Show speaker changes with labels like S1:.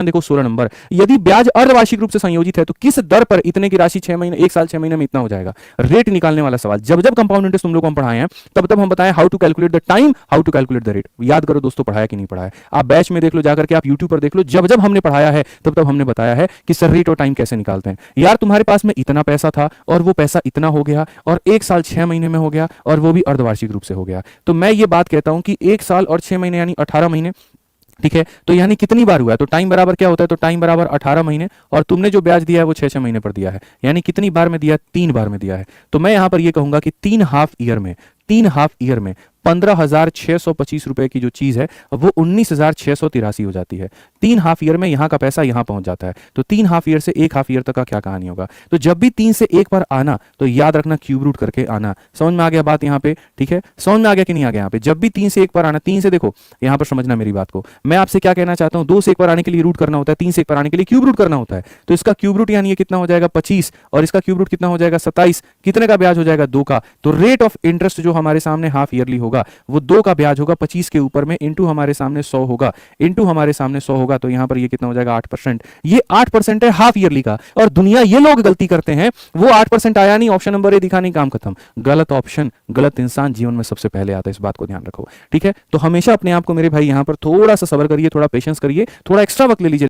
S1: देखो 16 नंबर, यदि ब्याज अर्धवार्षिक रूप से संयोजित है तो किस दर पर इतने की राशि 6 महीने, 1 साल 6 महीने में इतना हो जाएगा। रेट निकालने वाला सवाल। जब जब कंपाउंड इंटरेस्ट तुम लोग को हम पढ़ाए हैं तब तब हम बताएं how to calculate the time, how to calculate the rate. याद करो दोस्तों, पढ़ाया कि नहीं पढ़ाया। आप बैच में देख लो जाकर के, आप यूट्यूब पर देख लो, जब जब हमने पढ़ाया है तब तब हमने बताया है कि सर रेट और टाइम कैसे निकालते हैं। यार तुम्हारे पास में इतना पैसा था और वो पैसा इतना हो गया और 1 साल 6 महीने में हो गया और वो भी अर्धवार्षिक रूप से हो गया। तो मैं ये बात कहता हूं कि 1 साल और 6 महीने यानी 18 महीने, ठीक है। तो यानी कितनी बार हुआ है, तो टाइम बराबर क्या होता है, तो टाइम बराबर 18 महीने, और तुमने जो ब्याज दिया है वो 6-6 महीने पर दिया है, यानी कितनी बार में दिया है, 3 बार में दिया है। तो मैं यहां पर ये कहूंगा कि 3 हाफ ईयर में 15,625 रुपए की जो चीज है वो 19,683 हो जाती है। 3 हाफ ईयर में यहां का पैसा यहां पहुंच जाता है। तो 3 हाफ ईयर से 1 हाफ ईयर तक का क्या कहानी होगा। तो जब भी 3 से 1 पर आना तो याद रखना क्यूब रूट करके आना। समझ में आ गया बात यहां पे, ठीक है। समझ में आ गया कि नहीं आ गया। यहां पे जब भी 3 से 1 पर आना, 3 से देखो यहां पर समझना मेरी बात को, मैं आपसे क्या कहना चाहता हूं, 2 से 1 पर आने के लिए रूट करना होता है, 3 से 1 पर आने के लिए क्यूब रूट करना होता है। तो इसका क्यूब रूट यानी ये कितना हो जाएगा 25, और इसका क्यूब रूट कितना हो जाएगा 27। कितने का ब्याज हो जाएगा 2 का। तो रेट ऑफ इंटरेस्ट जो हमारे सामने हाफ ईयरली होगा वो 2 का ब्याज होगा 25 के ऊपर में, इंटू हमारे सामने 100 होगा, इंटू हमारे सामने 100 होगा। तो यहां पर ये कितना हो जाएगा 8%। ये 8% है हाफ ईयरली का। और दुनिया ये लोग गलती करते हैं, वो 8% आया नहीं, ऑप्शन नंबर ए दिखा नहीं, काम खत्म। गलत ऑप्शन, गलत इंसान जीवन में सबसे पहले आता है, इस बात को ध्यान रखो, ठीक है। तो हमेशा अपने आप को मेरे भाई यहां पर थोड़ा सा सब्र करिए, थोड़ा पेशेंस करिए, थोड़ा एक्स्ट्रा वक्त ले लीजिए।